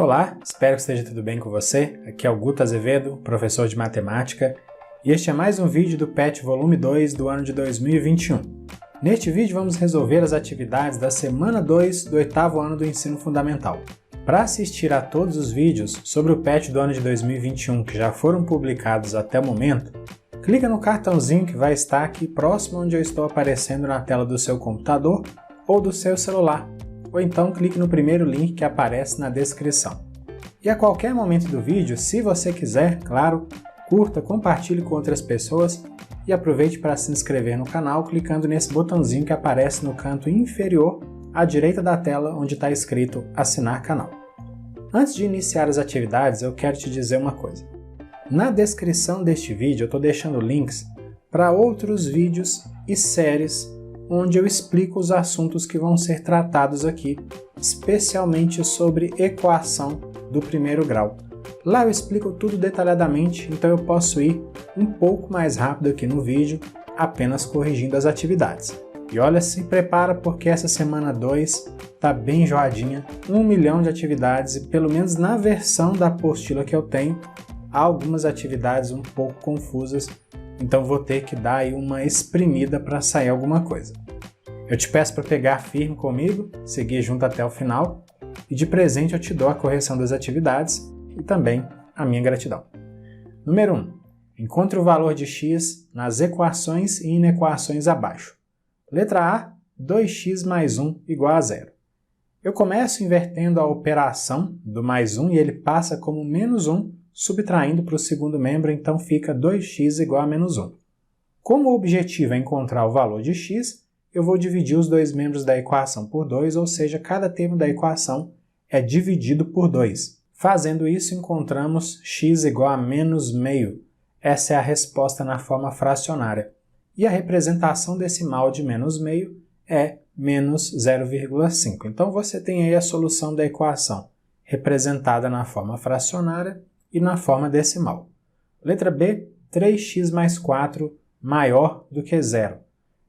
Olá, espero que esteja tudo bem com você. Aqui é o Guto Azevedo, professor de matemática, e este é mais um vídeo do PET Volume 2 do ano de 2021. Neste vídeo vamos resolver as atividades da semana 2 do 8º ano do ensino fundamental. Para assistir a todos os vídeos sobre o PET do ano de 2021 que já foram publicados até o momento, clica no cartãozinho que vai estar aqui próximo onde eu estou aparecendo na tela do seu computador ou do seu celular, ou então clique no primeiro link que aparece na descrição. E a qualquer momento do vídeo, se você quiser, claro, curta, compartilhe com outras pessoas e aproveite para se inscrever no canal clicando nesse botãozinho que aparece no canto inferior à direita da tela onde está escrito Assinar Canal. Antes de iniciar as atividades, eu quero te dizer uma coisa. Na descrição deste vídeo eu estou deixando links para outros vídeos e séries onde eu explico os assuntos que vão ser tratados aqui, especialmente sobre equação do primeiro grau. Lá eu explico tudo detalhadamente, então eu posso ir um pouco mais rápido aqui no vídeo, apenas corrigindo as atividades. E olha, se prepara porque essa semana 2 tá bem enjoadinha, 1 milhão de atividades e pelo menos na versão da apostila que eu tenho, há algumas atividades um pouco confusas, então vou ter que dar aí uma espremida para sair alguma coisa. Eu te peço para pegar firme comigo, seguir junto até o final, e de presente eu te dou a correção das atividades e também a minha gratidão. Número 1. Encontre o valor de x nas equações e inequações abaixo. Letra A, 2x mais 1 igual a 0. Eu começo invertendo a operação do mais 1 e ele passa como menos 1, subtraindo para o segundo membro, então fica 2x igual a menos 1. Como o objetivo é encontrar o valor de x, eu vou dividir os dois membros da equação por 2, ou seja, cada termo da equação é dividido por 2. Fazendo isso, encontramos x igual a menos meio. Essa é a resposta na forma fracionária. E a representação decimal de menos meio é menos 0,5. Então você tem aí a solução da equação, representada na forma fracionária e na forma decimal. Letra B, 3x mais 4 maior do que 0.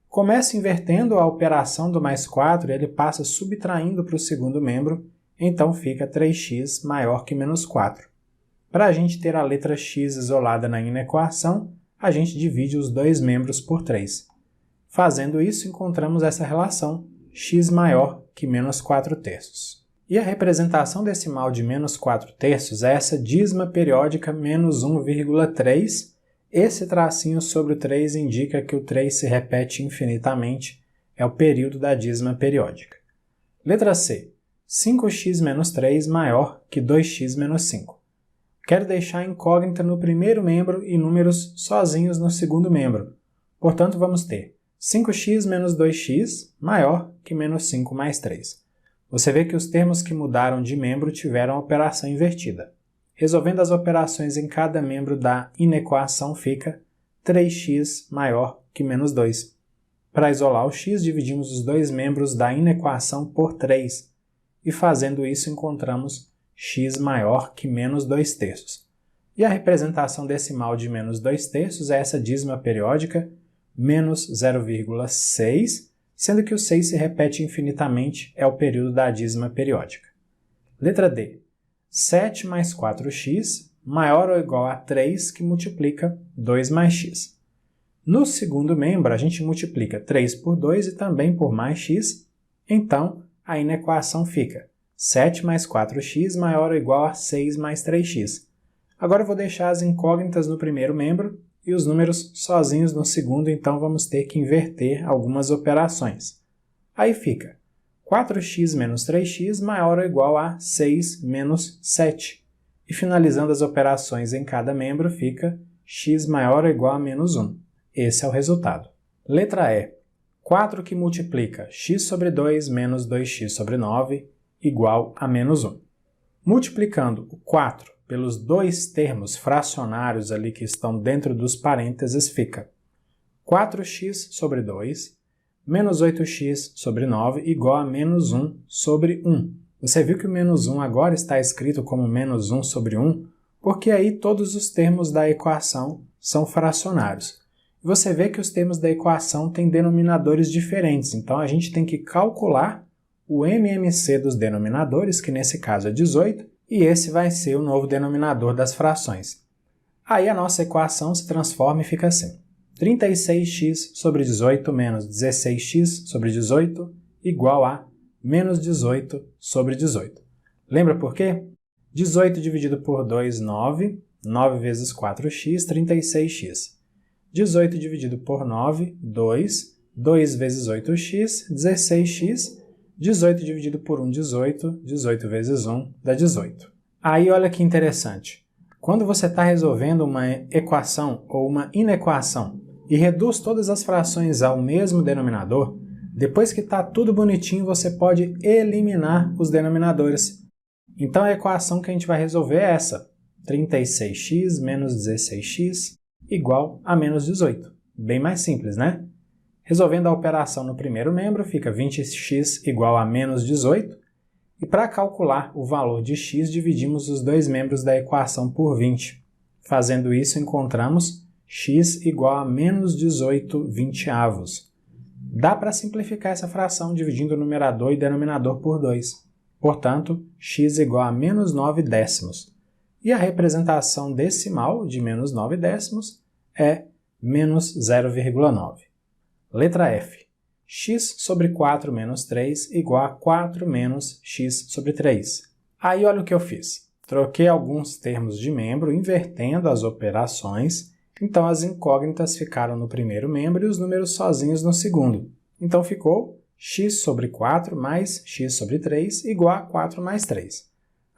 Começa invertendo a operação do mais 4 e ele passa subtraindo para o segundo membro, então fica 3x maior que menos 4. Para a gente ter a letra x isolada na inequação, a gente divide os dois membros por 3. Fazendo isso, encontramos essa relação, x maior que menos 4 terços. E a representação decimal de menos 4 terços é essa dízima periódica menos 1,3. Esse tracinho sobre o 3 indica que o 3 se repete infinitamente, é o período da dízima periódica. Letra C. 5x menos 3 maior que 2x menos 5. Quero deixar incógnita no primeiro membro e números sozinhos no segundo membro. Portanto, vamos ter 5x menos 2x maior que menos 5 mais 3. Você vê que os termos que mudaram de membro tiveram a operação invertida. Resolvendo as operações em cada membro da inequação fica 3x maior que menos 2. Para isolar o x, dividimos os dois membros da inequação por 3. E fazendo isso, encontramos x maior que menos 2 terços. E a representação decimal de menos 2 terços é essa dízima periódica, menos 0,6, sendo que o 6 se repete infinitamente, é o período da dízima periódica. Letra D. 7 mais 4x maior ou igual a 3, que multiplica 2 mais x. No segundo membro, a gente multiplica 3 por 2 e também por mais x, então a inequação fica 7 mais 4x maior ou igual a 6 mais 3x. Agora eu vou deixar as incógnitas no primeiro membro e os números sozinhos no segundo, então vamos ter que inverter algumas operações. Aí fica 4x menos 3x maior ou igual a 6 menos 7. E finalizando as operações em cada membro fica x maior ou igual a menos 1. Esse é o resultado. Letra E. 4 que multiplica x sobre 2 menos 2x sobre 9 igual a menos 1. Multiplicando o 4 pelos dois termos fracionários ali que estão dentro dos parênteses fica 4x sobre 2 menos 8x sobre 9 igual a menos 1 sobre 1. Você viu que o menos 1 agora está escrito como menos 1 sobre 1, porque aí todos os termos da equação são fracionários. Você vê que os termos da equação têm denominadores diferentes, então a gente tem que calcular o MMC dos denominadores, que nesse caso é 18, e esse vai ser o novo denominador das frações. Aí a nossa equação se transforma e fica assim: 36x sobre 18 menos 16x sobre 18 igual a menos 18 sobre 18. Lembra por quê? 18 dividido por 2, 9. 9 vezes 4x, 36x. 18 dividido por 9, 2. 2 vezes 8x, 16x. 18 dividido por 1, 18. 18 vezes 1 dá 18. Aí olha que interessante. Quando você está resolvendo uma equação ou uma inequação e reduz todas as frações ao mesmo denominador, depois que está tudo bonitinho, você pode eliminar os denominadores. Então a equação que a gente vai resolver é essa: 36x menos 16x igual a menos 18. Bem mais simples, né? Resolvendo a operação no primeiro membro, fica 20x igual a menos 18. E para calcular o valor de x, dividimos os dois membros da equação por 20. Fazendo isso, encontramos x igual a menos 18 vinteavos. Dá para simplificar essa fração dividindo o numerador e denominador por 2. Portanto, x igual a menos 9 décimos. E a representação decimal de menos 9 décimos é menos 0,9. Letra F. X sobre 4 menos 3 igual a 4 menos x sobre 3. Aí olha o que eu fiz. Troquei alguns termos de membro, invertendo as operações, então as incógnitas ficaram no primeiro membro e os números sozinhos no segundo. Então ficou x sobre 4 mais x sobre 3 igual a 4 mais 3.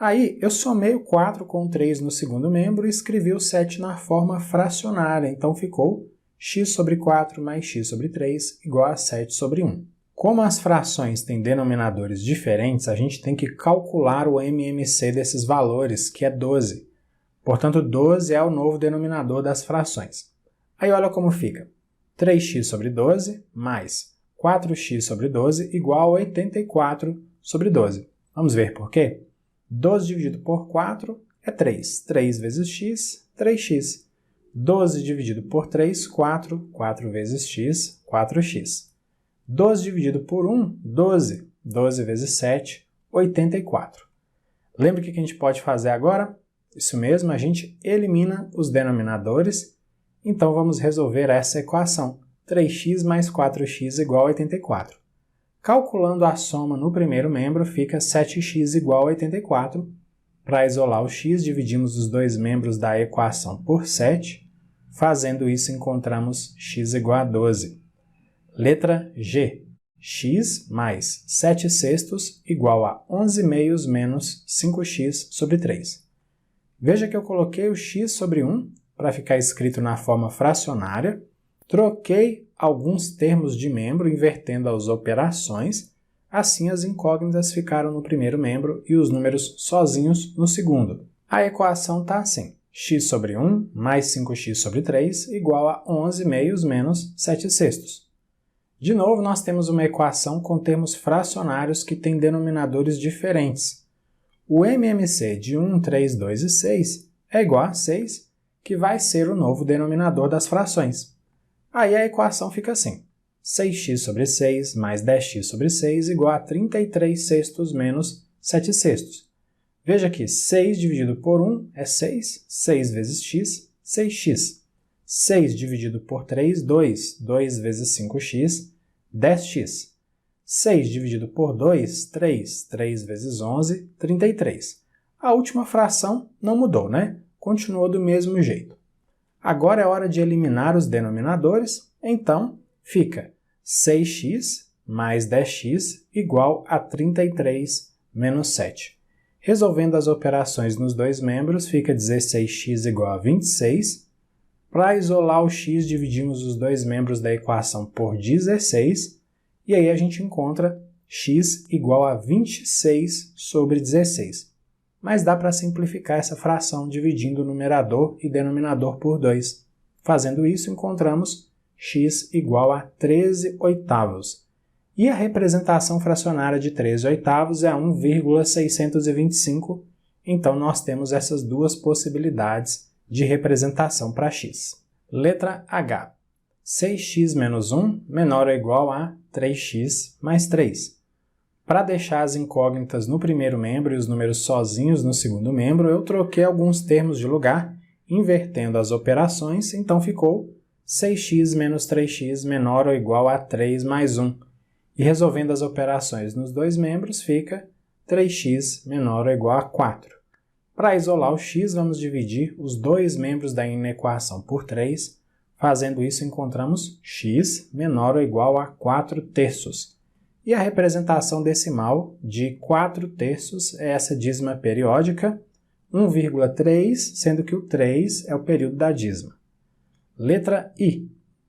Aí eu somei o 4 com o 3 no segundo membro e escrevi o 7 na forma fracionária, então ficou x sobre 4 mais x sobre 3 igual a 7 sobre 1. Como as frações têm denominadores diferentes, a gente tem que calcular o MMC desses valores, que é 12. Portanto, 12 é o novo denominador das frações. Aí olha como fica. 3x sobre 12 mais 4x sobre 12 igual a 84 sobre 12. Vamos ver por quê? 12 dividido por 4 é 3. 3 vezes x, 3x. 12 dividido por 3, 4. 4 vezes x, 4x. 12 dividido por 1, 12. 12 vezes 7, 84. Lembra o que a gente pode fazer agora? Isso mesmo, a gente elimina os denominadores. Então vamos resolver essa equação. 3x mais 4x igual a 84. Calculando a soma no primeiro membro, fica 7x igual a 84. Para isolar o x, dividimos os dois membros da equação por 7. Fazendo isso, encontramos x igual a 12. Letra G. X mais 7 sextos igual a 11 meios menos 5x sobre 3. Veja que eu coloquei o x sobre 1 para ficar escrito na forma fracionária. Troquei alguns termos de membro, invertendo as operações. Assim, as incógnitas ficaram no primeiro membro e os números sozinhos no segundo. A equação está assim: x sobre 1 mais 5x sobre 3 igual a 11 meios menos 7 sextos. De novo, nós temos uma equação com termos fracionários que têm denominadores diferentes. O MMC de 1, 3, 2 e 6 é igual a 6, que vai ser o novo denominador das frações. Aí a equação fica assim: 6x sobre 6 mais 10x sobre 6 igual a 33 sextos menos 7 sextos. Veja que 6 dividido por 1 é 6, 6 vezes x, 6x. 6 dividido por 3, 2, 2 vezes 5x, 10x. 6 dividido por 2, 3, 3 vezes 11, 33. A última fração não mudou, né? Continuou do mesmo jeito. Agora é hora de eliminar os denominadores, então fica 6x mais 10x igual a 33 menos 7. Resolvendo as operações nos dois membros, fica 16x igual a 26. Para isolar o x, dividimos os dois membros da equação por 16, e aí a gente encontra x igual a 26 sobre 16. Mas dá para simplificar essa fração dividindo o numerador e denominador por 2. Fazendo isso, encontramos x igual a 13 oitavos. E a representação fracionária de 13 oitavos é 1,625, então nós temos essas duas possibilidades de representação para x. Letra H. 6x menos 1 menor ou igual a 3x mais 3. Para deixar as incógnitas no primeiro membro e os números sozinhos no segundo membro, eu troquei alguns termos de lugar, invertendo as operações, então ficou 6x menos 3x menor ou igual a 3 mais 1. E resolvendo as operações nos dois membros, fica 3x menor ou igual a 4. Para isolar o x, vamos dividir os dois membros da inequação por 3. Fazendo isso, encontramos x menor ou igual a 4 terços. E a representação decimal de 4 terços é essa dízima periódica, 1,3, sendo que o 3 é o período da dízima. Letra I.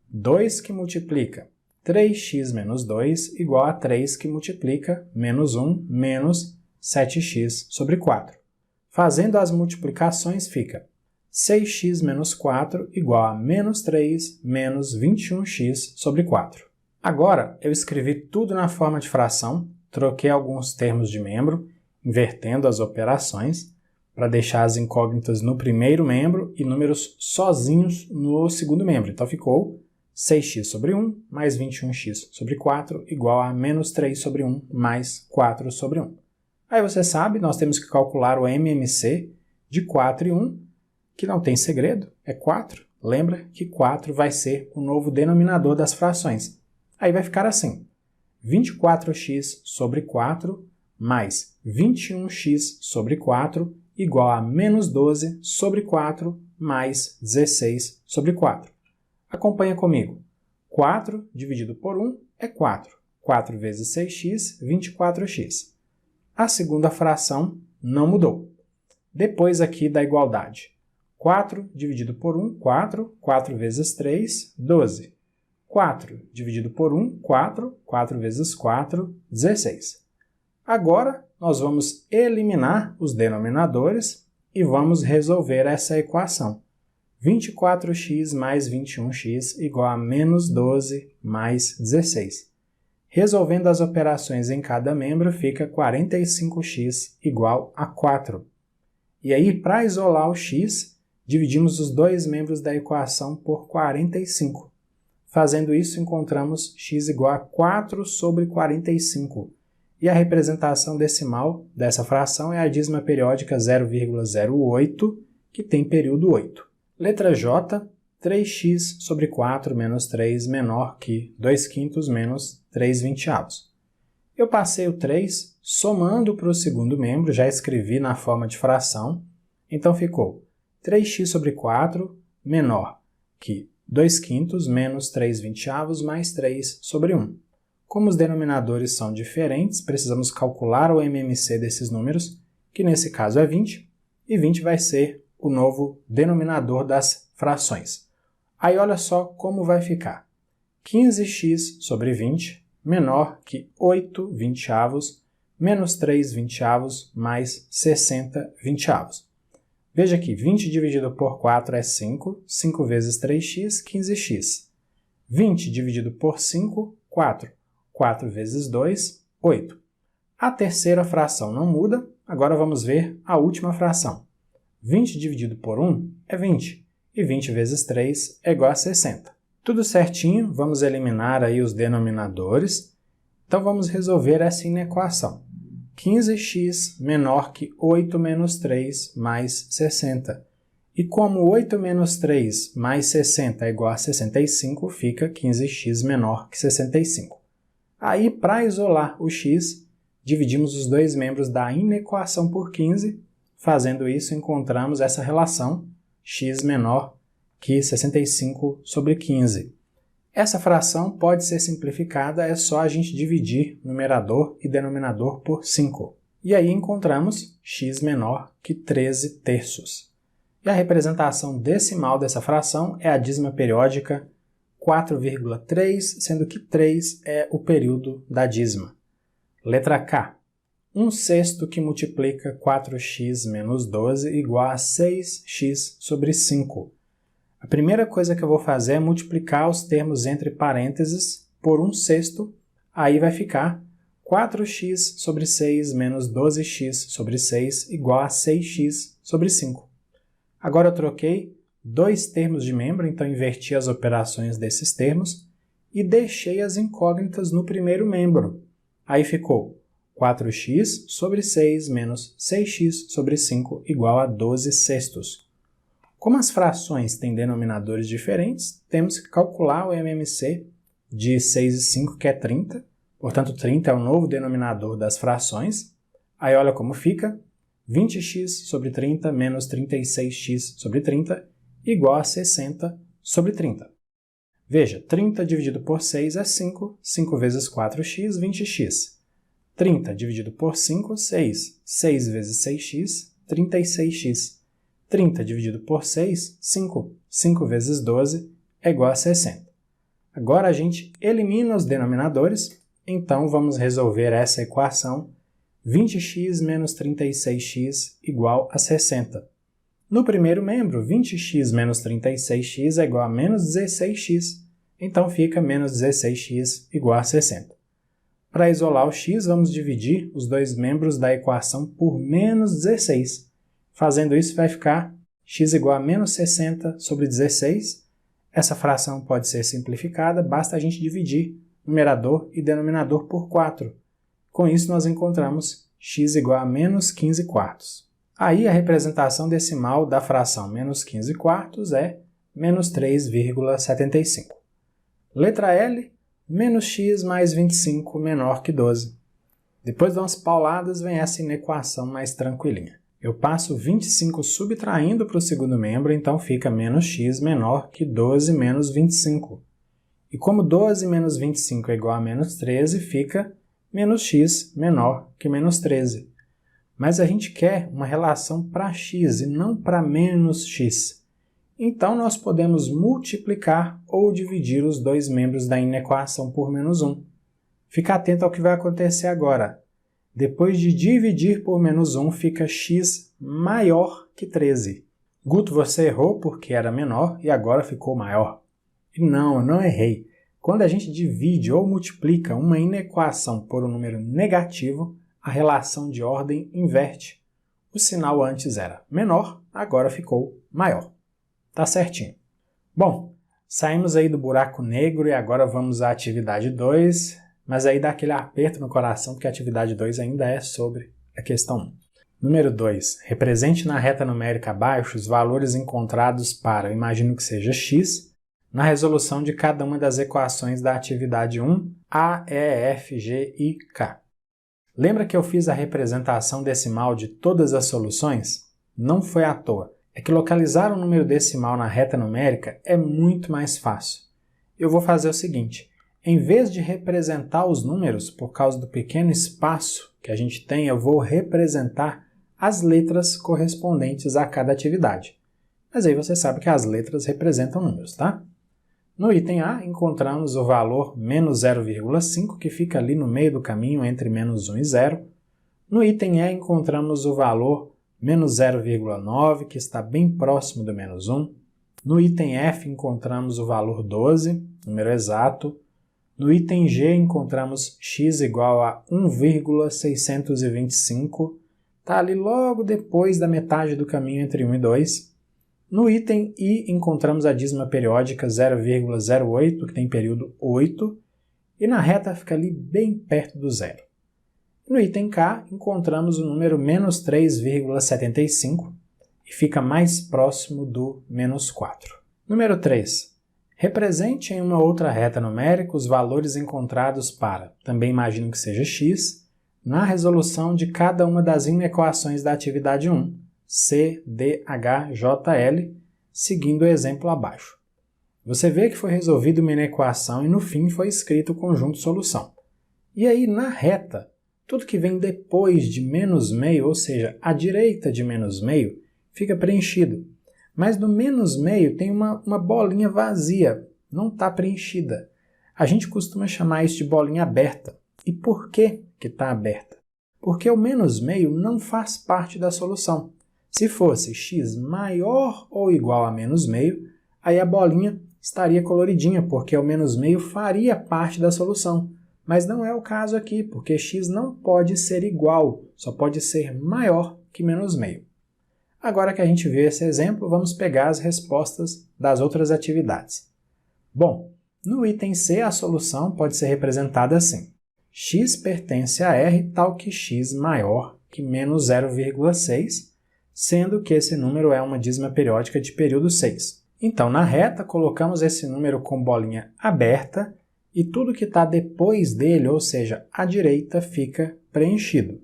2 que multiplica 3x menos 2 igual a 3 que multiplica menos 1 menos 7x sobre 4. Fazendo as multiplicações, fica 6x menos 4 igual a menos 3 menos 21x sobre 4. Agora, eu escrevi tudo na forma de fração, troquei alguns termos de membro, invertendo as operações, para deixar as incógnitas no primeiro membro e números sozinhos no segundo membro. Então ficou 6x sobre 1 mais 21x sobre 4 igual a menos 3 sobre 1 mais 4 sobre 1. Aí você sabe, nós temos que calcular o MMC de 4 e 1, que não tem segredo, é 4. Lembra que 4 vai ser o novo denominador das frações. Aí vai ficar assim, 24x sobre 4 mais 21x sobre 4 igual a menos 12 sobre 4 mais 16 sobre 4. Acompanha comigo. 4 dividido por 1 é 4. 4 vezes 6x, 24x. A segunda fração não mudou. Depois aqui da igualdade. 4 dividido por 1, 4. 4 vezes 3, 12. 4 dividido por 1, 4. 4 vezes 4, 16. Agora, nós vamos eliminar os denominadores e vamos resolver essa equação. 24x mais 21x igual a menos 12 mais 16. Resolvendo as operações em cada membro, fica 45x igual a 4. E aí, para isolar o x, dividimos os dois membros da equação por 45. Fazendo isso, encontramos x igual a 4 sobre 45. E a representação decimal dessa fração é a dízima periódica 0,08, que tem período 8. Letra J, 3x sobre 4 menos 3 menor que 2/5 menos 3/20. Eu passei o 3 somando para o segundo membro, já escrevi na forma de fração, então ficou 3x sobre 4 menor que 2/5 menos 3/20 mais 3 sobre 1. Como os denominadores são diferentes, precisamos calcular o MMC desses números, que nesse caso é 20, e 20 vai ser o novo denominador das frações. Aí olha só como vai ficar. 15x sobre 20 menor que 8/20 menos 3/20 mais 60/20. Veja aqui, 20 dividido por 4 é 5, 5 vezes 3x, 15x. 20 dividido por 5, 4. 4 vezes 2, 8. A terceira fração não muda, agora vamos ver a última fração. 20 dividido por 1 é 20, e 20 vezes 3 é igual a 60. Tudo certinho, vamos eliminar aí os denominadores. Então vamos resolver essa inequação. 15x menor que 8 menos 3 mais 60. E como 8 menos 3 mais 60 é igual a 65, fica 15x menor que 65. Aí, para isolar o x, dividimos os dois membros da inequação por 15. Fazendo isso, encontramos essa relação, x menor que 65 sobre 15. Essa fração pode ser simplificada, é só a gente dividir numerador e denominador por 5. E aí encontramos x menor que 13 terços. E a representação decimal dessa fração é a dízima periódica 4,3, sendo que 3 é o período da dízima. Letra K. 1/6 que multiplica 4x menos 12 igual a 6x sobre 5. A primeira coisa que eu vou fazer é multiplicar os termos entre parênteses por 1/6, aí vai ficar 4x sobre 6 menos 12x sobre 6 igual a 6x sobre 5. Agora eu troquei dois termos de membro, então inverti as operações desses termos e deixei as incógnitas no primeiro membro. Aí ficou 4x sobre 6 menos 6x sobre 5 igual a 12 sextos. Como as frações têm denominadores diferentes, temos que calcular o MMC de 6 e 5, que é 30. Portanto, 30 é o novo denominador das frações. Aí olha como fica. 20x sobre 30 menos 36x sobre 30 igual a 60 sobre 30. Veja, 30 dividido por 6 é 5. 5 vezes 4x, 20x. 30 dividido por 5, 6. 6 vezes 6x, 36x. 30 dividido por 6, 5. 5 vezes 12 é igual a 60. Agora a gente elimina os denominadores, então vamos resolver essa equação 20x menos 36x igual a 60. No primeiro membro, 20x menos 36x é igual a menos 16x, então fica menos 16x igual a 60. Para isolar o x, vamos dividir os dois membros da equação por menos 16. Fazendo isso, vai ficar x igual a menos 60 sobre 16. Essa fração pode ser simplificada, basta a gente dividir numerador e denominador por 4. Com isso, nós encontramos x igual a menos 15 quartos. Aí, a representação decimal da fração menos 15 quartos é menos 3,75. Letra L, menos x mais 25 menor que 12. Depois de umas pauladas, vem essa inequação mais tranquilinha. Eu passo 25 subtraindo para o segundo membro, então fica menos x menor que 12 menos 25. E como 12 menos 25 é igual a menos 13, fica menos x menor que menos 13. Mas a gente quer uma relação para x e não para menos x. Então, nós podemos multiplicar ou dividir os dois membros da inequação por menos 1. Fica atento ao que vai acontecer agora. Depois de dividir por menos 1, fica x maior que 13. Guto, você errou porque era menor e agora ficou maior. E não, eu não errei. Quando a gente divide ou multiplica uma inequação por um número negativo, a relação de ordem inverte. O sinal antes era menor, agora ficou maior. Tá certinho. Bom, saímos aí do buraco negro e agora vamos à atividade 2, mas aí dá aquele aperto no coração porque a atividade 2 ainda é sobre a questão 1. Número 2. Represente na reta numérica abaixo os valores encontrados para, eu imagino que seja x, na resolução de cada uma das equações da atividade 1, A, E, F, G e K. Lembra que eu fiz a representação decimal de todas as soluções? Não foi à toa. É que localizar um número decimal na reta numérica é muito mais fácil. Eu vou fazer o seguinte, em vez de representar os números, por causa do pequeno espaço que a gente tem, eu vou representar as letras correspondentes a cada atividade. Mas aí você sabe que as letras representam números, tá? No item A, encontramos o valor menos 0,5, que fica ali no meio do caminho entre menos 1 e 0. No item E, encontramos o valor menos 0,9, que está bem próximo do menos 1. No item F, encontramos o valor 12, número exato. No item G, encontramos x igual a 1,625. Está ali logo depois da metade do caminho entre 1 e 2. No item I, encontramos a dízima periódica 0,08, que tem período 8. E na reta fica ali bem perto do zero. No item K, encontramos o número menos 3,75 e fica mais próximo do menos 4. Número 3. Represente em uma outra reta numérica os valores encontrados para, também imagino que seja x, na resolução de cada uma das inequações da atividade 1, C, D, H, J, L, seguindo o exemplo abaixo. Você vê que foi resolvida uma inequação e no fim foi escrito o conjunto solução. E aí, na reta, tudo que vem depois de menos meio, ou seja, à direita de menos meio, fica preenchido. Mas no menos meio tem uma bolinha vazia, não está preenchida. A gente costuma chamar isso de bolinha aberta. E por que está aberta? Porque o menos meio não faz parte da solução. Se fosse x maior ou igual a menos meio, aí a bolinha estaria coloridinha, porque o menos meio faria parte da solução. Mas não é o caso aqui, porque x não pode ser igual, só pode ser maior que menos meio. Agora que a gente viu esse exemplo, vamos pegar as respostas das outras atividades. Bom, no item C, a solução pode ser representada assim. x pertence a R tal que x maior que menos 0,6, sendo que esse número é uma dízima periódica de período 6. Então, na reta, colocamos esse número com bolinha aberta e tudo que está depois dele, ou seja, à direita, fica preenchido.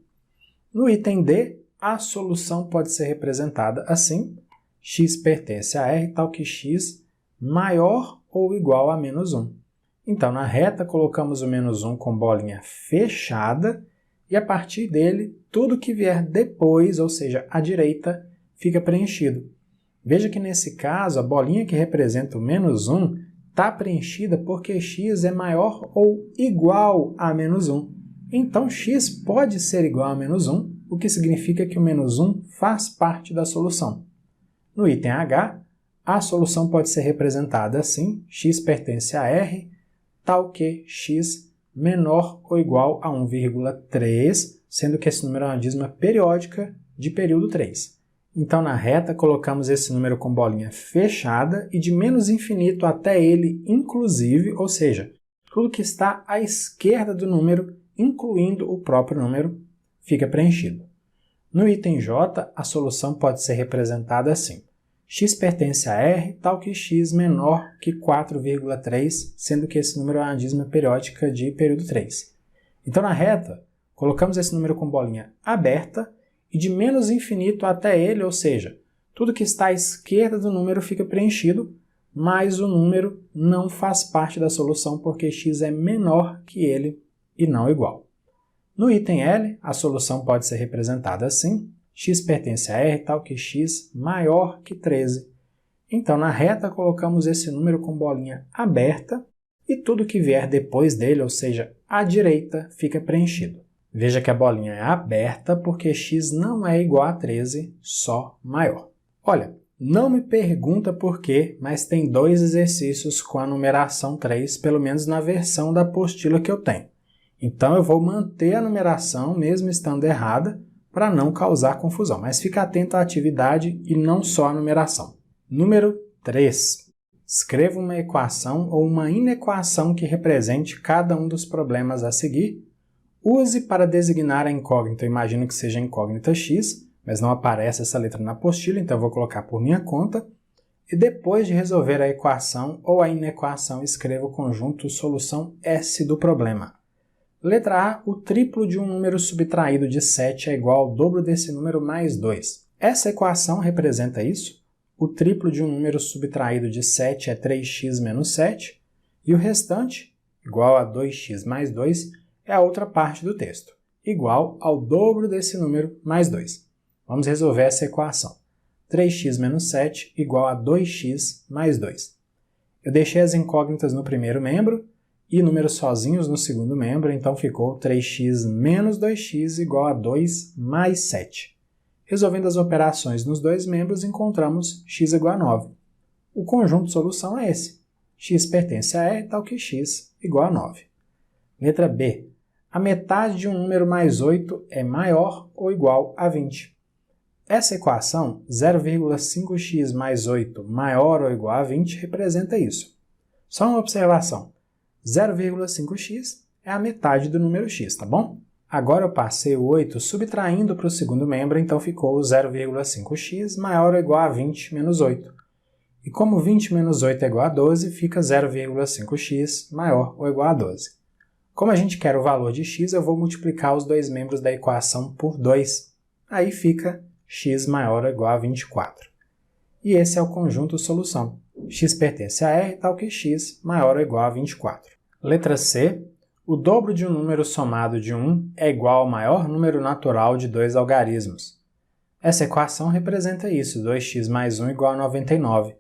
No item D, a solução pode ser representada assim: x pertence a R tal que x maior ou igual a menos 1. Então, na reta, colocamos o menos 1 com bolinha fechada e, a partir dele, tudo que vier depois, ou seja, à direita, fica preenchido. Veja que, nesse caso, a bolinha que representa o menos 1 está preenchida porque x é maior ou igual a menos 1. Então, x pode ser igual a menos 1, o que significa que o menos 1 faz parte da solução. No item H, a solução pode ser representada assim: x pertence a R, tal que x menor ou igual a 1,3, sendo que esse número é uma dízima periódica de período 3. Então, na reta, colocamos esse número com bolinha fechada e de menos infinito até ele inclusive, ou seja, tudo que está à esquerda do número, incluindo o próprio número, fica preenchido. No item J, a solução pode ser representada assim: x pertence a R, tal que x menor que 4,3, sendo que esse número é uma dízima periódica de período 3. Então, na reta, colocamos esse número com bolinha aberta e de menos infinito até ele, ou seja, tudo que está à esquerda do número fica preenchido, mas o número não faz parte da solução porque x é menor que ele e não igual. No item L, a solução pode ser representada assim: x pertence a R, tal que x maior que 13. Então, na reta, colocamos esse número com bolinha aberta e tudo que vier depois dele, ou seja, à direita, fica preenchido. Veja que a bolinha é aberta porque x não é igual a 13, só maior. Olha, não me pergunta por quê, mas tem 2 exercícios com a numeração 3, pelo menos na versão da apostila que eu tenho. Então, eu vou manter a numeração, mesmo estando errada, para não causar confusão. Mas fica atento à atividade e não só à numeração. Número 3. Escreva uma equação ou uma inequação que represente cada um dos problemas a seguir. Use para designar a incógnita, eu imagino que seja a incógnita x, mas não aparece essa letra na apostila, então eu vou colocar por minha conta. E depois de resolver a equação ou a inequação, escreva o conjunto solução S do problema. Letra A, o triplo de um número subtraído de 7 é igual ao dobro desse número mais 2. Essa equação representa isso. O triplo de um número subtraído de 7 é 3x menos 7, e o restante, igual a 2x mais 2, é a outra parte do texto, igual ao dobro desse número mais 2. Vamos resolver essa equação. 3x menos 7 igual a 2x mais 2. Eu deixei as incógnitas no primeiro membro e números sozinhos no segundo membro, então ficou 3x menos 2x igual a 2 mais 7. Resolvendo as operações nos dois membros, encontramos x igual a 9. O conjunto de solução é esse. X pertence a R, tal que x igual a 9. Letra B. A metade de um número mais 8 é maior ou igual a 20. Essa equação, 0,5x mais 8 maior ou igual a 20, representa isso. Só uma observação. 0,5x é a metade do número x, tá bom? Agora eu passei o 8 subtraindo para o segundo membro, então ficou 0,5x maior ou igual a 20 menos 8. E como 20 menos 8 é igual a 12, fica 0,5x maior ou igual a 12. Como a gente quer o valor de x, eu vou multiplicar os dois membros da equação por 2. Aí fica x maior ou igual a 24. E esse é o conjunto solução. X pertence a R, tal que x maior ou igual a 24. Letra C. O dobro de um número somado de 1 é igual ao maior número natural de dois algarismos. Essa equação representa isso, 2x mais 1 igual a 99.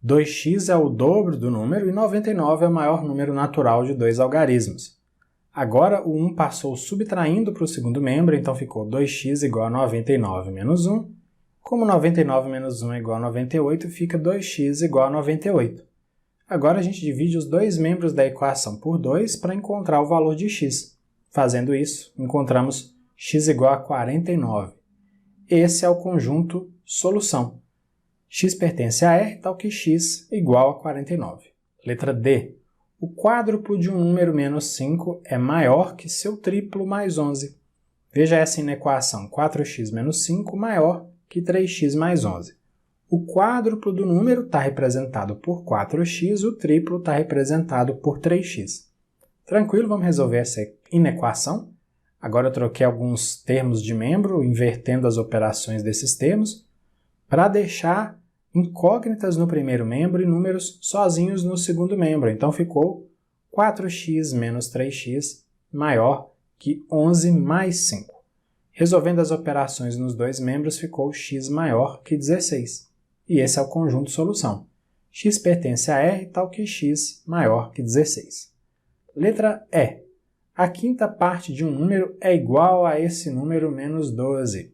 2x é o dobro do número e 99 é o maior número natural de dois algarismos. Agora, o 1 passou subtraindo para o segundo membro, então ficou 2x igual a 99 menos 1. Como 99 menos 1 é igual a 98, fica 2x igual a 98. Agora, a gente divide os dois membros da equação por 2 para encontrar o valor de x. Fazendo isso, encontramos x igual a 49. Esse é o conjunto solução. X pertence a R, tal que x igual a 49. Letra D. O quádruplo de um número menos 5 é maior que seu triplo mais 11. Veja essa inequação, 4x menos 5 maior que 3x mais 11. O quádruplo do número está representado por 4x, o triplo está representado por 3x. Tranquilo, vamos resolver essa inequação. Agora eu troquei alguns termos de membro, invertendo as operações desses termos, para deixar incógnitas no primeiro membro e números sozinhos no segundo membro. Então ficou 4x menos 3x maior que 11 mais 5. Resolvendo as operações nos dois membros, ficou x maior que 16. E esse é o conjunto solução. X pertence a R, tal que x maior que 16. Letra E. A quinta parte de um número é igual a esse número menos 12.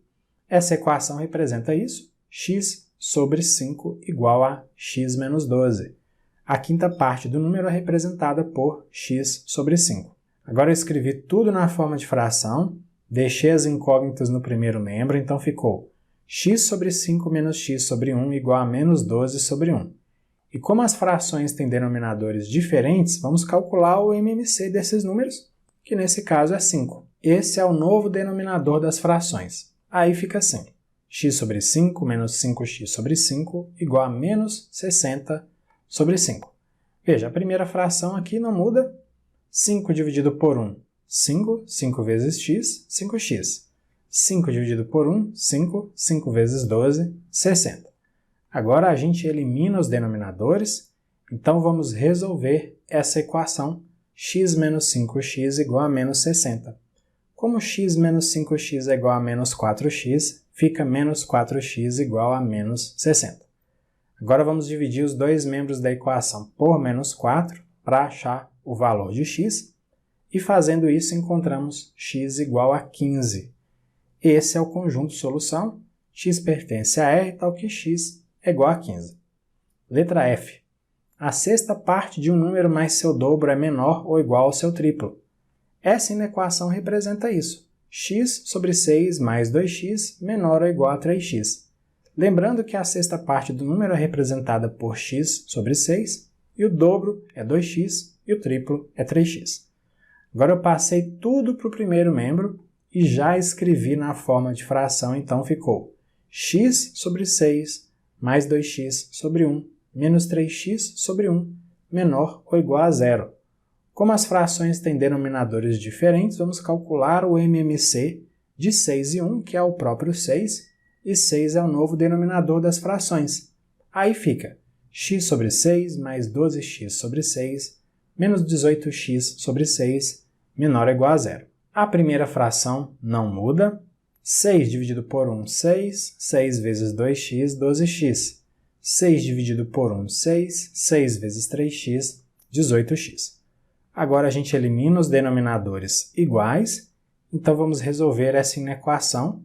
Essa equação representa isso. X sobre 5 igual a x menos 12. A quinta parte do número é representada por x sobre 5. Agora eu escrevi tudo na forma de fração, deixei as incógnitas no primeiro membro, então ficou x sobre 5 menos x sobre 1 igual a menos 12 sobre 1. E como as frações têm denominadores diferentes, vamos calcular o MMC desses números, que nesse caso é 5. Esse é o novo denominador das frações. Aí fica assim. X sobre 5 menos 5x sobre 5 igual a menos 60 sobre 5. Veja, a primeira fração aqui não muda. 5 dividido por 1, 5. 5 vezes x, 5x. 5 dividido por 1, 5. 5 vezes 12, 60. Agora a gente elimina os denominadores, então vamos resolver essa equação x menos 5x igual a menos 60. Como x menos 5x é igual a menos 4x, fica menos 4x igual a menos 60. Agora vamos dividir os dois membros da equação por menos 4 para achar o valor de x, e fazendo isso encontramos x igual a 15. Esse é o conjunto solução, x pertence a R, tal que x é igual a 15. Letra F. A sexta parte de um número mais seu dobro é menor ou igual ao seu triplo. Essa inequação representa isso. X sobre 6 mais 2x menor ou igual a 3x. Lembrando que a sexta parte do número é representada por x sobre 6, e o dobro é 2x e o triplo é 3x. Agora eu passei tudo para o primeiro membro e já escrevi na forma de fração, então ficou x sobre 6 mais 2x sobre 1 menos 3x sobre 1 menor ou igual a 0. Como as frações têm denominadores diferentes, vamos calcular o MMC de 6 e 1, que é o próprio 6, e 6 é o novo denominador das frações. Aí fica x sobre 6 mais 12x sobre 6 menos 18x sobre 6 menor ou igual a 0. A primeira fração não muda. 6 dividido por 1, 6. 6 vezes 2x, 12x. 6 dividido por 1, 6. 6 vezes 3x, 18x. Agora a gente elimina os denominadores iguais, então vamos resolver essa inequação.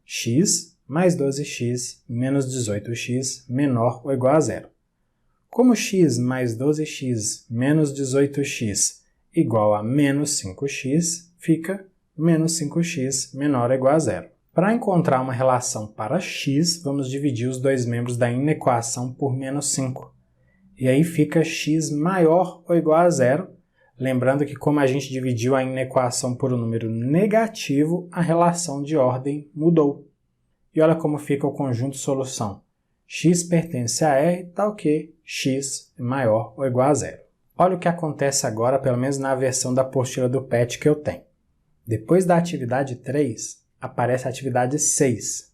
X mais 12x menos 18x menor ou igual a 0. Como x mais 12x menos 18x igual a menos 5x, fica menos 5x menor ou igual a 0. Para encontrar uma relação para x, vamos dividir os dois membros da inequação por menos 5. E aí fica x maior ou igual a 0, lembrando que como a gente dividiu a inequação por um número negativo, a relação de ordem mudou. E olha como fica o conjunto solução. X pertence a R, tal que x é maior ou igual a 0. Olha o que acontece agora, pelo menos na versão da apostila do PET que eu tenho. Depois da atividade 3, aparece a atividade 6.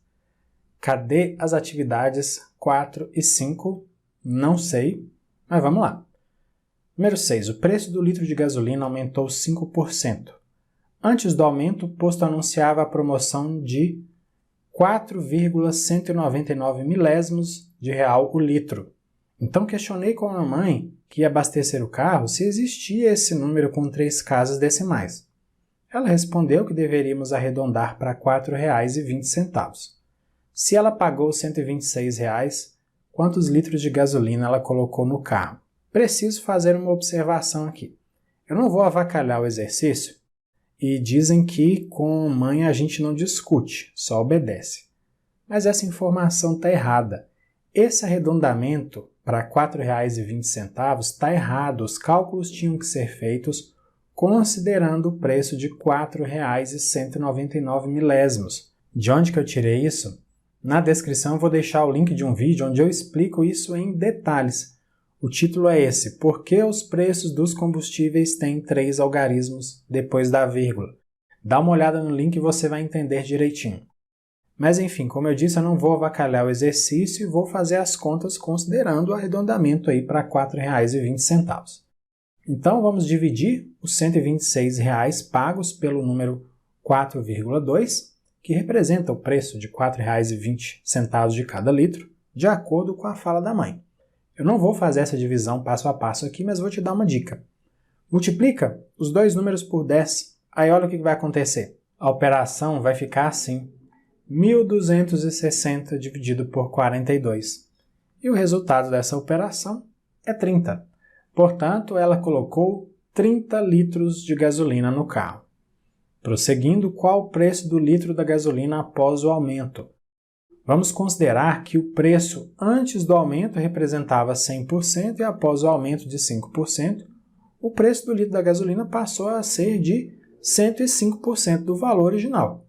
Cadê as atividades 4 e 5? Não sei, mas vamos lá. Número 6. O preço do litro de gasolina aumentou 5%. Antes do aumento, o posto anunciava a promoção de 4,199 milésimos de real o litro. Então questionei com a mamãe, que ia abastecer o carro, se existia esse número com 3 casas decimais. Ela respondeu que deveríamos arredondar para R$ 4,20. Se ela pagou R$ 126, quantos litros de gasolina ela colocou no carro? Preciso fazer uma observação aqui. Eu não vou avacalhar o exercício, e dizem que com mãe a gente não discute, só obedece. Mas essa informação está errada. Esse arredondamento para R$ 4,20 está errado. Os cálculos tinham que ser feitos considerando o preço de R$ 4,199. De onde que eu tirei isso? Na descrição eu vou deixar o link de um vídeo onde eu explico isso em detalhes. O título é esse: Por que os preços dos combustíveis têm 3 algarismos depois da vírgula? Dá uma olhada no link e você vai entender direitinho. Mas enfim, como eu disse, eu não vou avacalhar o exercício e vou fazer as contas considerando o arredondamento aí para R$ 4,20. Então vamos dividir os R$ 126 pagos pelo número 4,2, que representa o preço de R$ 4,20 de cada litro, de acordo com a fala da mãe. Eu não vou fazer essa divisão passo a passo aqui, mas vou te dar uma dica. Multiplica os dois números por 10, aí olha o que vai acontecer. A operação vai ficar assim: 1.260 dividido por 42. E o resultado dessa operação é 30. Portanto, ela colocou 30 litros de gasolina no carro. Prosseguindo, qual o preço do litro da gasolina após o aumento? Vamos considerar que o preço antes do aumento representava 100% e após o aumento de 5%, o preço do litro da gasolina passou a ser de 105% do valor original.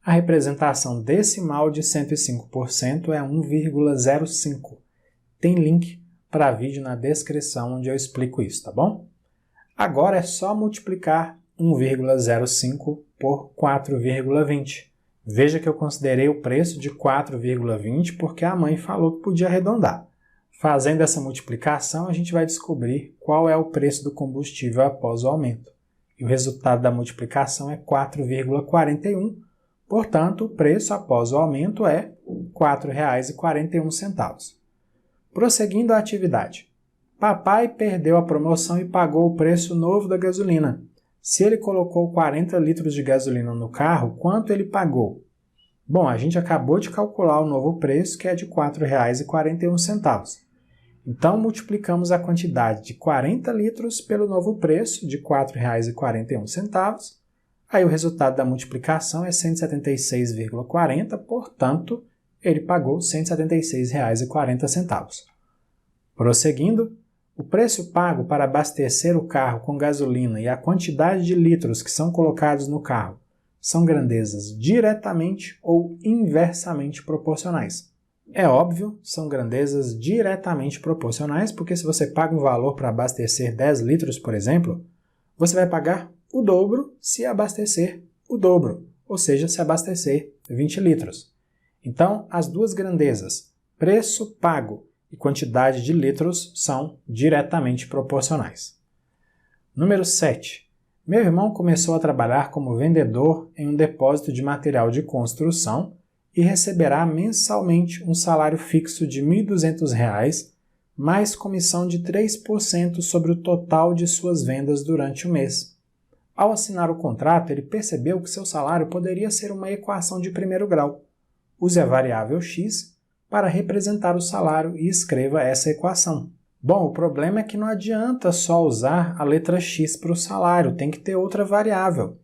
A representação decimal de 105% é 1,05. Tem link para vídeo na descrição onde eu explico isso, tá bom? Agora é só multiplicar 1,05 por 4,20. Veja que eu considerei o preço de 4,20 porque a mãe falou que podia arredondar. Fazendo essa multiplicação, a gente vai descobrir qual é o preço do combustível após o aumento. E o resultado da multiplicação é 4,41. Portanto, o preço após o aumento é R$ 4,41. Prosseguindo a atividade. Papai perdeu a promoção e pagou o preço novo da gasolina. Se ele colocou 40 litros de gasolina no carro, quanto ele pagou? Bom, a gente acabou de calcular o novo preço, que é de R$ 4,41. Então, multiplicamos a quantidade de 40 litros pelo novo preço de R$ 4,41. Aí o resultado da multiplicação é 176,40, portanto, ele pagou R$ 176,40. Prosseguindo, o preço pago para abastecer o carro com gasolina e a quantidade de litros que são colocados no carro são grandezas diretamente ou inversamente proporcionais. É óbvio, são grandezas diretamente proporcionais, porque se você paga um valor para abastecer 10 litros, por exemplo, você vai pagar o dobro se abastecer o dobro, ou seja, se abastecer 20 litros. Então, as duas grandezas, preço pago e quantidade de litros, são diretamente proporcionais. Número 7. Meu irmão começou a trabalhar como vendedor em um depósito de material de construção e receberá mensalmente um salário fixo de R$ 1.200, mais comissão de 3% sobre o total de suas vendas durante o mês. Ao assinar o contrato, ele percebeu que seu salário poderia ser uma equação de primeiro grau. Use a variável x para representar o salário e escreva essa equação. Bom, o problema é que não adianta só usar a letra x para o salário, tem que ter outra variável.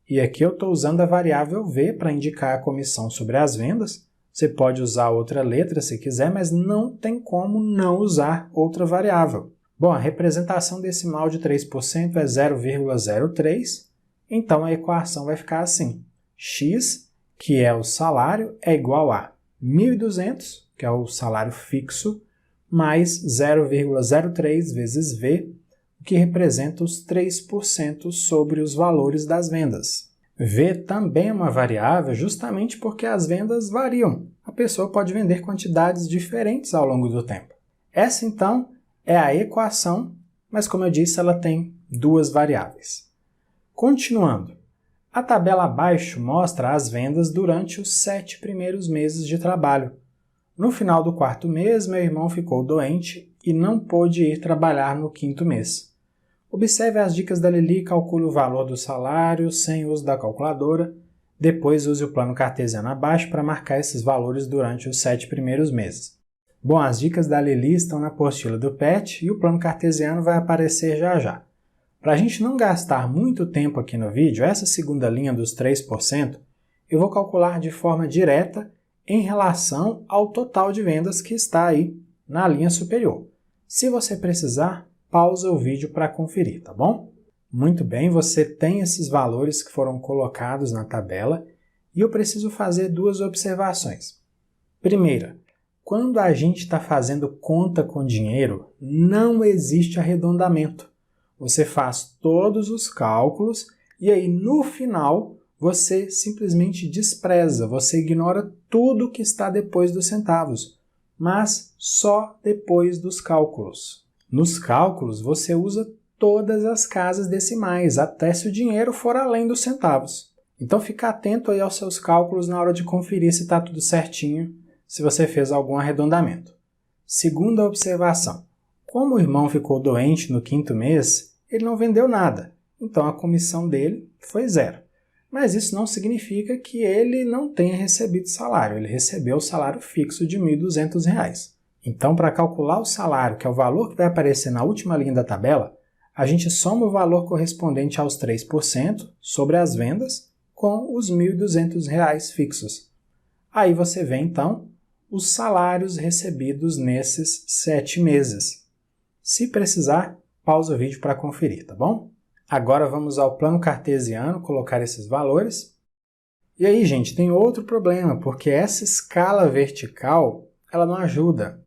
E aqui eu estou usando a variável v para indicar a comissão sobre as vendas. Você pode usar outra letra se quiser, mas não tem como não usar outra variável. Bom, a representação decimal de 3% é 0,03, então a equação vai ficar assim: x, que é o salário, é igual a 1.200, que é o salário fixo, mais 0,03 vezes v, o que representa os 3% sobre os valores das vendas. V também é uma variável justamente porque as vendas variam. A pessoa pode vender quantidades diferentes ao longo do tempo. Essa, então, é a equação, mas como eu disse, ela tem duas variáveis. Continuando, a tabela abaixo mostra as vendas durante os 7 primeiros meses de trabalho. No final do 4º mês, meu irmão ficou doente e não pôde ir trabalhar no 5º mês. Observe as dicas da Lili e calcule o valor do salário sem uso da calculadora. Depois use o plano cartesiano abaixo para marcar esses valores durante os 7 primeiros meses. Bom, as dicas da Lili estão na apostila do PET e o plano cartesiano vai aparecer já já. Para a gente não gastar muito tempo aqui no vídeo, essa segunda linha dos 3%, eu vou calcular de forma direta em relação ao total de vendas que está aí na linha superior. Se você precisar, pausa o vídeo para conferir, tá bom? Muito bem, você tem esses valores que foram colocados na tabela e eu preciso fazer duas observações. Primeira, quando a gente está fazendo conta com dinheiro, não existe arredondamento. Você faz todos os cálculos e aí no final você simplesmente despreza, você ignora tudo que está depois dos centavos, mas só depois dos cálculos. Nos cálculos você usa todas as casas decimais, até se o dinheiro for além dos centavos. Então fica atento aí aos seus cálculos na hora de conferir se está tudo certinho, se você fez algum arredondamento. Segunda observação, como o irmão ficou doente no 5º mês, ele não vendeu nada, então a comissão dele foi 0. Mas isso não significa que ele não tenha recebido salário, ele recebeu o salário fixo de R$ 1.200. Então, para calcular o salário, que é o valor que vai aparecer na última linha da tabela, a gente soma o valor correspondente aos 3% sobre as vendas com os R$ 1.200 fixos. Aí você vê, então, os salários recebidos nesses 7 meses. Se precisar, pausa o vídeo para conferir, tá bom? Agora vamos ao plano cartesiano, colocar esses valores. E aí, gente, tem outro problema, porque essa escala vertical, ela não ajuda.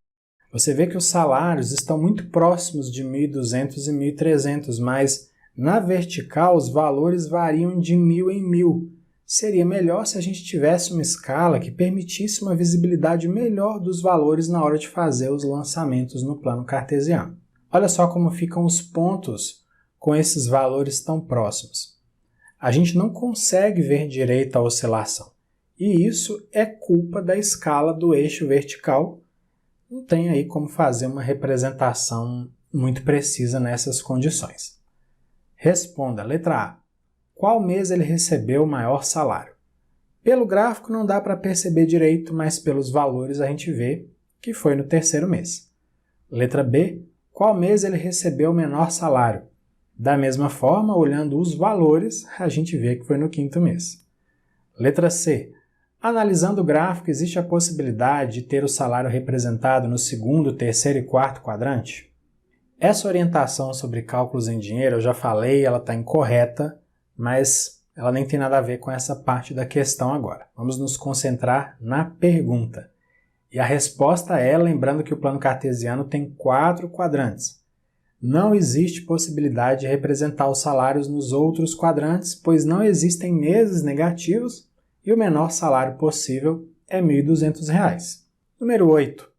Você vê que os salários estão muito próximos de 1.200 e 1.300, mas na vertical os valores variam de 1.000 em 1.000. Seria melhor se a gente tivesse uma escala que permitisse uma visibilidade melhor dos valores na hora de fazer os lançamentos no plano cartesiano. Olha só como ficam os pontos com esses valores tão próximos. A gente não consegue ver direito a oscilação, e isso é culpa da escala do eixo vertical. Não tem aí como fazer uma representação muito precisa nessas condições. Responda, letra A. Qual mês ele recebeu o maior salário? Pelo gráfico não dá para perceber direito, mas pelos valores a gente vê que foi no 3º mês. Letra B. Qual mês ele recebeu o menor salário? Da mesma forma, olhando os valores, a gente vê que foi no 5º mês. Letra C. Analisando o gráfico, existe a possibilidade de ter o salário representado no 2º, 3º e 4º quadrante? Essa orientação sobre cálculos em dinheiro, eu já falei, ela está incorreta, mas ela nem tem nada a ver com essa parte da questão agora. Vamos nos concentrar na pergunta. E a resposta é, lembrando que o plano cartesiano tem 4 quadrantes. Não existe possibilidade de representar os salários nos outros quadrantes, pois não existem meses negativos e o menor salário possível é R$ 1.200. Número 8.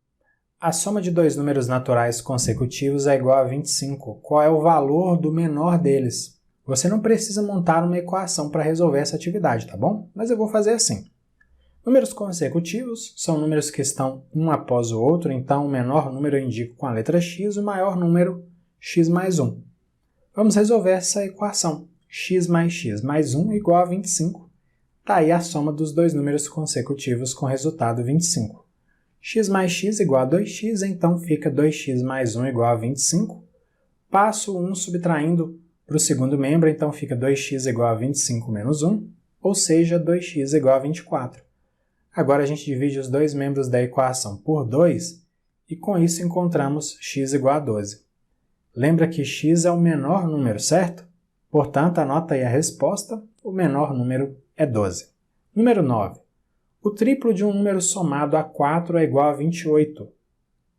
A soma de dois números naturais consecutivos é igual a 25. Qual é o valor do menor deles? Você não precisa montar uma equação para resolver essa atividade, tá bom? Mas eu vou fazer assim. Números consecutivos são números que estão um após o outro, então o menor número eu indico com a letra x, o maior número x mais 1. Vamos resolver essa equação. X mais 1 igual a 25. Está aí a soma dos dois números consecutivos com resultado 25. X mais x igual a 2x, então fica 2x mais 1 igual a 25. Passo 1 subtraindo para o segundo membro, então fica 2x igual a 25 menos 1, ou seja, 2x igual a 24. Agora a gente divide os dois membros da equação por 2 e com isso encontramos x igual a 12. Lembra que x é o menor número, certo? Portanto, anota aí a resposta, o menor número é 12. Número 9. O triplo de um número somado a 4 é igual a 28.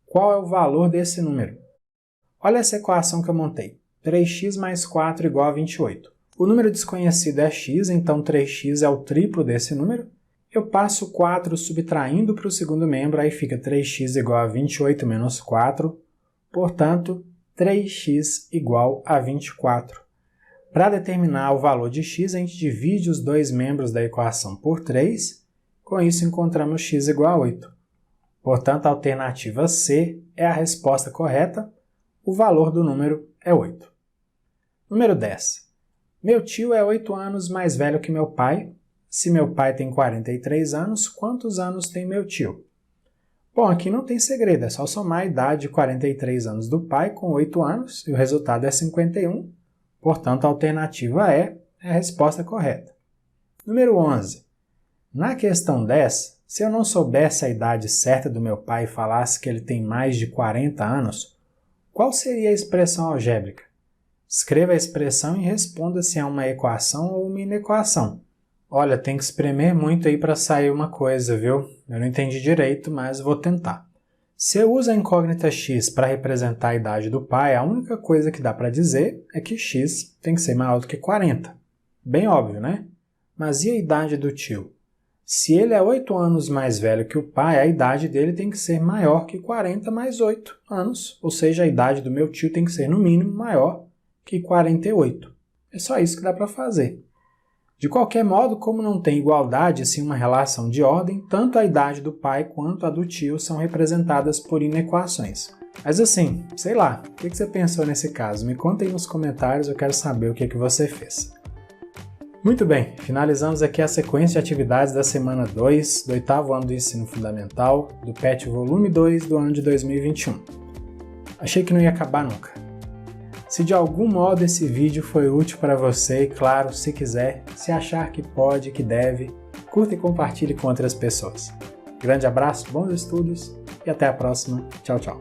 Qual é o valor desse número? Olha essa equação que eu montei. 3x mais 4 igual a 28. O número desconhecido é x, então 3x é o triplo desse número. Eu passo 4 subtraindo para o segundo membro, aí fica 3x igual a 28 menos 4. Portanto, 3x igual a 24. Para determinar o valor de x, a gente divide os dois membros da equação por 3. Com isso, encontramos x igual a 8. Portanto, a alternativa C é a resposta correta. O valor do número é 8. Número 10. Meu tio é 8 anos mais velho que meu pai. Se meu pai tem 43 anos, quantos anos tem meu tio? Bom, aqui não tem segredo, é só somar a idade de 43 anos do pai com 8 anos e o resultado é 51. Portanto, a alternativa é a resposta correta. Número 11. Na questão 10, se eu não soubesse a idade certa do meu pai e falasse que ele tem mais de 40 anos, Qual seria a expressão algébrica? Escreva a expressão e responda se é uma equação ou uma inequação. Olha, tem que espremer muito aí para sair uma coisa, viu? Eu não entendi direito, mas vou tentar. Se eu uso a incógnita x para representar a idade do pai, a única coisa que dá para dizer é que x tem que ser maior do que 40. Bem óbvio, né? Mas e a idade do tio? Se ele é 8 anos mais velho que o pai, a idade dele tem que ser maior que 40 mais 8 anos. Ou seja, a idade do meu tio tem que ser, no mínimo, maior que 48. É só isso que dá para fazer. De qualquer modo, como não tem igualdade, sim uma relação de ordem, tanto a idade do pai quanto a do tio são representadas por inequações. Mas assim, sei lá, o que você pensou nesse caso? Me conta aí nos comentários, eu quero saber o que você fez. Muito bem, finalizamos aqui a sequência de atividades da semana 2 do 8º ano do ensino fundamental, do PET volume 2 do ano de 2021. Achei que não ia acabar nunca. Se de algum modo esse vídeo foi útil para você, e claro, se quiser, se achar que pode, que deve, curta e compartilhe com outras pessoas. Grande abraço, bons estudos e até a próxima. Tchau, tchau.